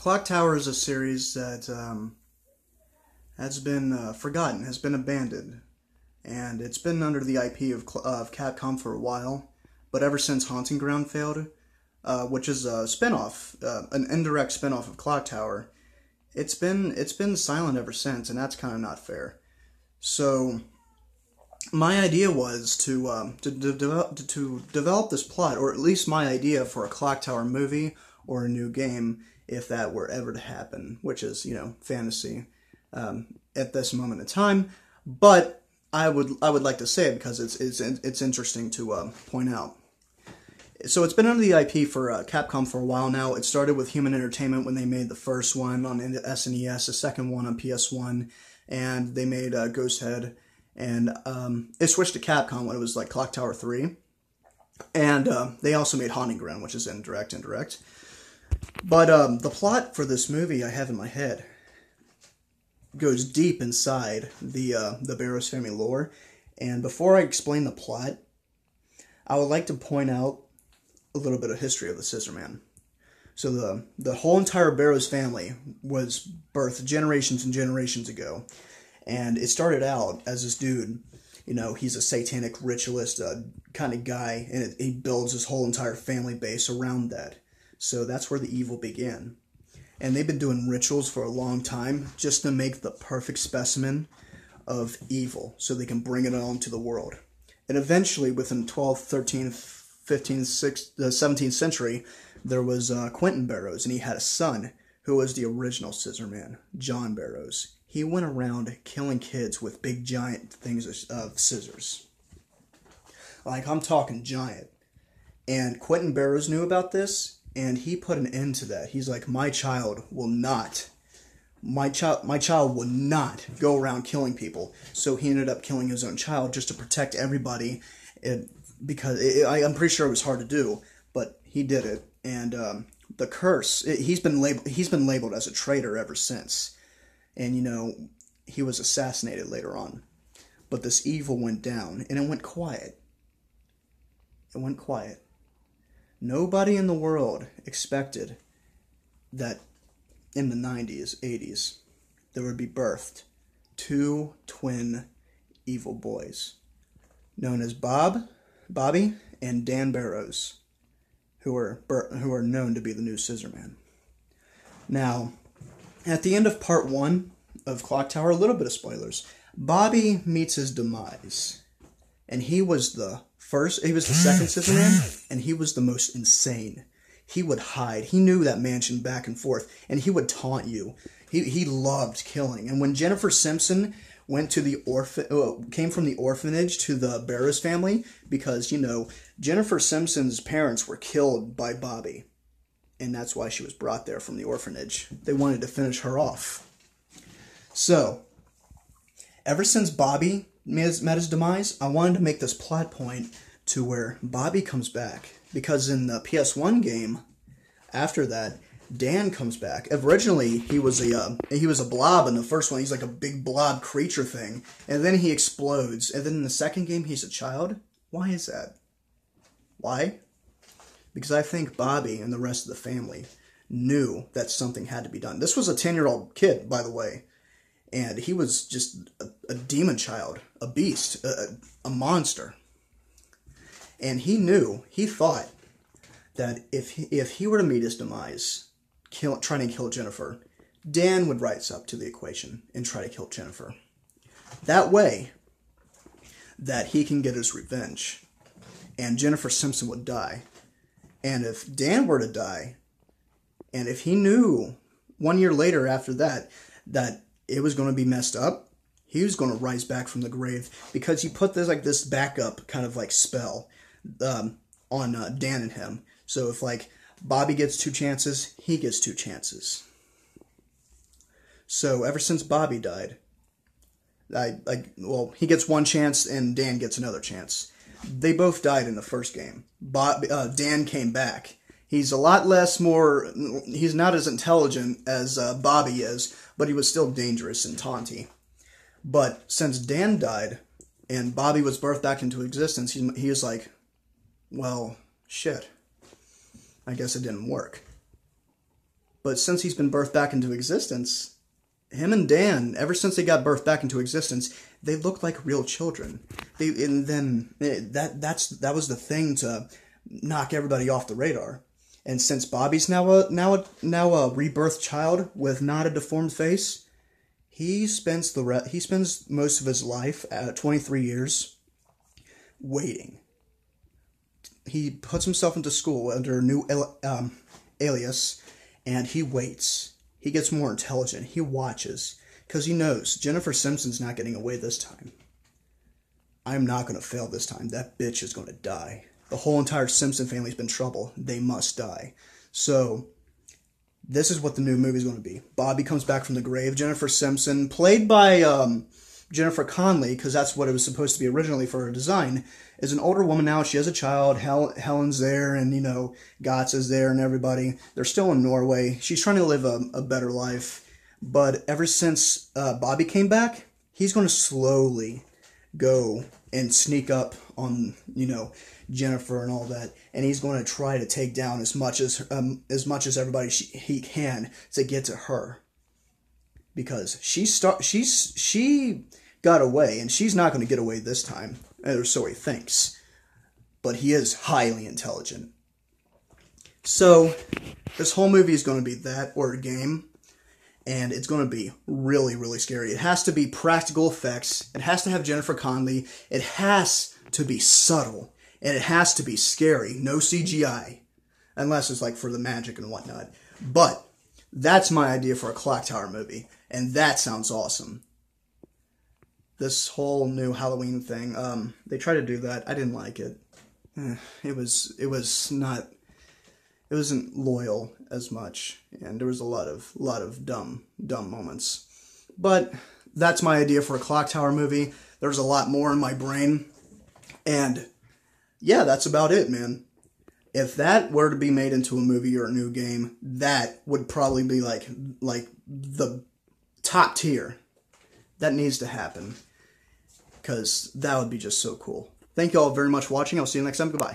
Clock Tower is a series that has been forgotten, has been abandoned, and it's been under the IP of Capcom for a while. But ever since Haunting Ground failed, which is a spinoff, an indirect spinoff of Clock Tower, it's been silent ever since, and that's kind of not fair. So my idea was to develop this plot, or at least my idea for a Clock Tower movie or a new game, if that were ever to happen, which is, fantasy at this moment in time. But I would like to say it because it's interesting to point out. So it's been under the IP for Capcom for a while now. It started with Human Entertainment when they made the first one on SNES, the second one on PS1, and they made Ghost Head. And it switched to Capcom when it was like Clock Tower 3. And they also made Haunting Ground, which is indirect. But the plot for this movie I have in my head goes deep inside the Barrows family lore. And before I explain the plot, I would like to point out a little bit of history of the Scissorman. So the whole entire Barrows family was birthed generations and generations ago. And it started out as this dude, he's a satanic ritualist kind of guy, and he builds his whole entire family base around that. So that's where the evil began. And they've been doing rituals for a long time just to make the perfect specimen of evil so they can bring it on to the world. And eventually, within the 12th, 13th, 15th, 17th century, there was Quentin Barrows, and he had a son who was the original Scissorman, John Barrows. He went around killing kids with big giant things of scissors. Like, I'm talking giant. And Quentin Barrows knew about this, and he put an end to that. He's like, my child will not go around killing people. So he ended up killing his own child just to protect everybody, because I'm pretty sure it was hard to do, but he did it. And the curse, he's been labeled as a traitor ever since. And he was assassinated later on. But this evil went down, and it went quiet. Nobody in the world expected that in the 90s, 80s, there would be birthed two twin evil boys known as Bobby, and Dan Barrows, who are known to be the new Scissorman. Now, at the end of part 1 of Clock Tower, a little bit of spoilers, Bobby meets his demise, and he was the second Scissorman, and he was the most insane. He would hide. He knew that mansion back and forth, and he would taunt you. He loved killing. And when Jennifer Simpson went to came from the orphanage to the Barrows family, because, Jennifer Simpson's parents were killed by Bobby, and that's why she was brought there from the orphanage. They wanted to finish her off. So, ever since Bobby met his demise, I wanted to make this plot point to where Bobby comes back. Because in the PS1 game, after that, Dan comes back. Originally, he was a blob in the first one. He's like a big blob creature thing. And then he explodes. And then in the second game, he's a child? Why is that? Why? Because I think Bobby and the rest of the family knew that something had to be done. This was a 10-year-old kid, by the way. And he was just a demon child, a beast, a monster. And he thought that if he were to meet his demise, trying to kill Jennifer, Dan would rise up to the equation and try to kill Jennifer. That way, that he can get his revenge, and Jennifer Simpson would die. And if Dan were to die, and if he knew 1 year later after that it was going to be messed up, he was going to rise back from the grave, because he put this backup kind of spell on Dan and him. So if Bobby gets 2 chances, he gets 2 chances. So ever since Bobby died, he gets 1 chance and Dan gets another chance. They both died in the first game. Dan came back. He's a lot he's not as intelligent as Bobby is, but he was still dangerous and taunty. But since Dan died and Bobby was birthed back into existence, he was like, well, shit. I guess it didn't work. But since he's been birthed back into existence, him and Dan, ever since they got birthed back into existence, they look like real children. That was the thing to knock everybody off the radar. And since Bobby's now a rebirthed child with not a deformed face, he spends most of his life at 23 years waiting. He puts himself into school under a new alias, and he waits. He gets more intelligent. He watches, because he knows Jennifer Simpson's not getting away this time. I'm not going to fail this time. That bitch is going to die. The whole entire Simpson family's been in trouble. They must die. So, this is what the new movie's going to be. Bobby comes back from the grave. Jennifer Simpson, played by Jennifer Connelly, because that's what it was supposed to be originally for her design, is an older woman now. She has a child. Helen's there, and, Gotts is there, and everybody. They're still in Norway. She's trying to live a better life. But ever since Bobby came back, he's going to slowly go and sneak up on, Jennifer and all that, and he's going to try to take down as much as everybody he can to get to her, because she got away, and she's not going to get away this time, or so he thinks. But he is highly intelligent. So this whole movie is going to be that, or a game, and it's going to be really, really scary. It has to be practical effects. It has to have Jennifer Connelly. It has to be subtle. And it has to be scary. No CGI. Unless it's like for the magic and whatnot. But that's my idea for a Clock Tower movie. And that sounds awesome. This whole new Halloween thing, they tried to do that. I didn't like it. It wasn't loyal as much. And there was a lot of dumb moments. But that's my idea for a Clock Tower movie. There's a lot more in my brain. And yeah, that's about it, man. If that were to be made into a movie or a new game, that would probably be like the top tier. That needs to happen, because that would be just so cool. Thank you all very much for watching. I'll see you next time. Goodbye.